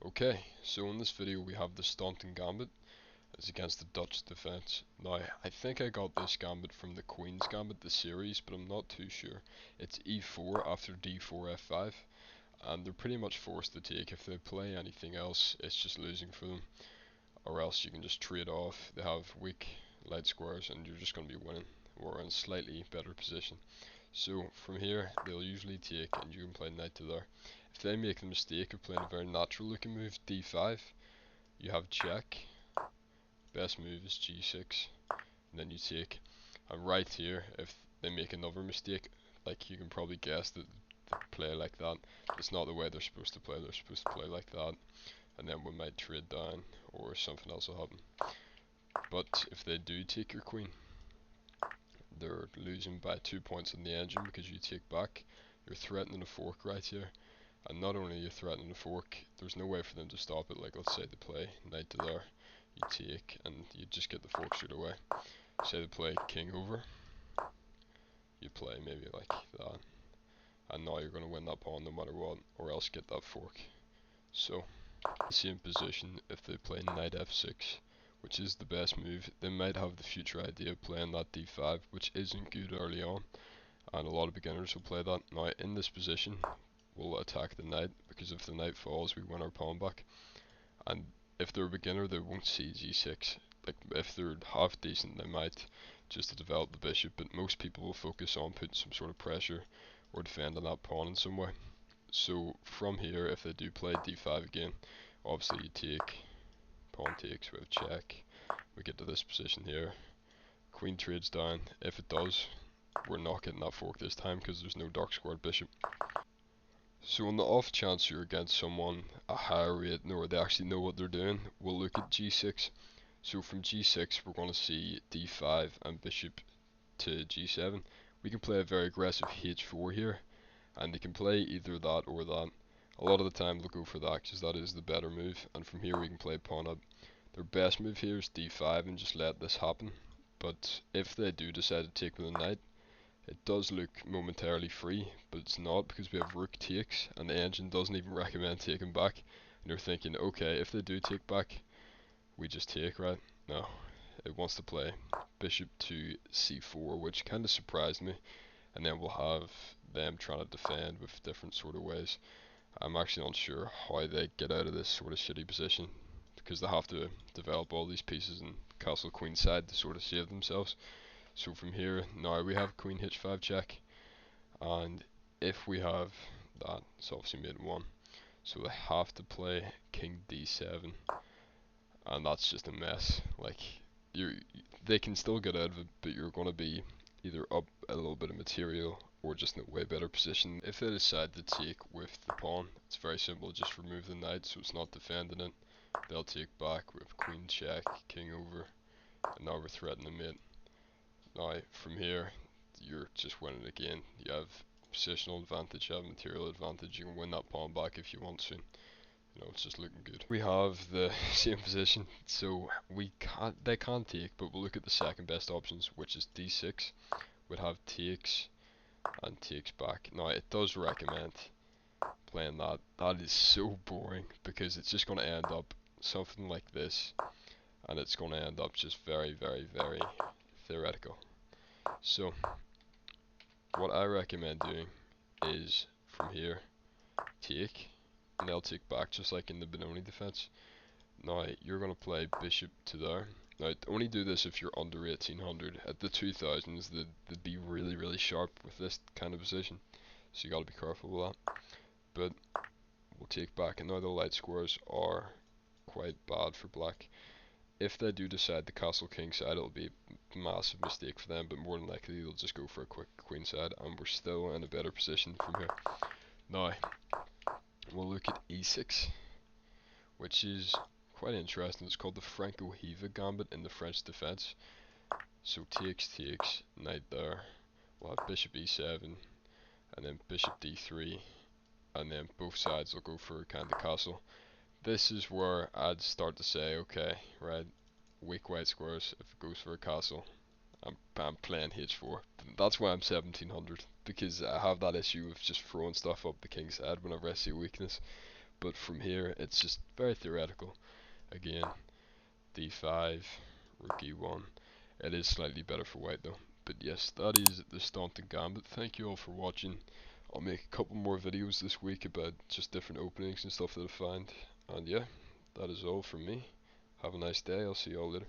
Okay, so in this video we have the Staunton Gambit. It's against the Dutch defense. Now, I think I got this gambit from the Queens Gambit, the series, but I'm not too sure. It's e4 after d4 f5, and they're pretty much forced to take. If they play anything else, it's just losing for them, or else you can just trade off. They have weak light squares, and you're just going to be winning, or in a slightly better position. So from here, they'll usually take, and you can play knight to there. If they make the mistake of playing a very natural looking move, d5, you have check. Best move is g6, and then you take. And right here, if they make another mistake, like you can probably guess that they play like that. It's not the way they're supposed to play. They're supposed to play like that, and then we might trade down, or something else will happen. But if they do take your queen, they're losing by 2 points on the engine because you take back. You're threatening a fork right here. And not only are you threatening a fork, there's no way for them to stop it. Like, let's say they play knight to there, you take, and you just get the fork straight away. Say they play king over, you play maybe like that, and now you're going to win that pawn no matter what, or else get that fork. So, the same position if they play knight f6, which is the best move. They might have the future idea of playing that d5, which isn't good early on, and a lot of beginners will play that. Now, in this position, we'll attack the knight, because if the knight falls, we win our pawn back. And if they're a beginner, they won't see g6. Like, if they're half decent, they might, just to develop the bishop, but most people will focus on putting some sort of pressure or defending that pawn in some way. So from here, if they do play d5 again, obviously you take, pawn takes, we have check, we get to this position here, queen trades down. If it does, we're not getting that fork this time because there's no dark squared bishop. So on the off chance you're against someone a higher rate, or they actually know what they're doing, we'll look at g6. So from g6 we're going to see d5 and bishop to g7. We can play a very aggressive h4 here, and they can play either that or that. A lot of the time they'll go for that because that is the better move, and from here we can play pawn up. Their best move here is d5 and just let this happen, but if they do decide to take with a knight, it does look momentarily free, but it's not, because we have rook takes, and the engine doesn't even recommend taking back. And you're thinking, okay, if they do take back, we just take, right? No, it wants to play bishop to c4, which kind of surprised me. And then we'll have them trying to defend with different sort of ways. I'm actually not sure how they get out of this sort of shitty position, because they have to develop all these pieces in castle queen side to sort of save themselves. So from here, now we have queen h5 check, and if we have that, it's obviously made one. So they have to play king d7, and that's just a mess. Like, they can still get out of it, but you're going to be either up a little bit of material or just in a way better position. If they decide to take with the pawn, it's very simple, just remove the knight so it's not defending it. They'll take back with queen check, king over, and now we're threatening mate. Now from here, you're just winning again. You have positional advantage, you have material advantage, you can win that pawn back if you want to. You know, it's just looking good. We have the same position, so they can't take, but we'll look at the second best options, which is d6. We'd have takes and takes back. Now it does recommend playing that. That is so boring, because it's just going to end up something like this, and it's going to end up just very, very, very theoretical. So what I recommend doing is from here, take, and they'll take back just like in the Benoni defense. Now you're going to play bishop to there. Now only do this if you're under 1800. At the 2000s they'd be really, really sharp with this kind of position, so you got to be careful with that. But we'll take back, and now the light squares are quite bad for black. If they do decide the castle king side, it'll be a massive mistake for them, but more than likely they'll just go for a quick queen side, and we're still in a better position from here. Now we'll look at e6, which is quite interesting. It's called the Franco-Hiva Gambit in the French defense. So takes, knight there, we'll have bishop e7, and then bishop d3, and then both sides will go for kind of the castle. This is where I'd start to say, okay, right, weak white squares, if it goes for a castle, I'm playing h4. That's why I'm 1700, because I have that issue of just throwing stuff up the king side whenever I see weakness. but from here it's just very theoretical. Again, d5, rook e1. It is slightly better for white though. But yes, that is the Staunton Gambit. Thank you all for watching. I'll make a couple more videos this week about just different openings and stuff that I find. And yeah, that is all from me. Have a nice day. I'll see you all later.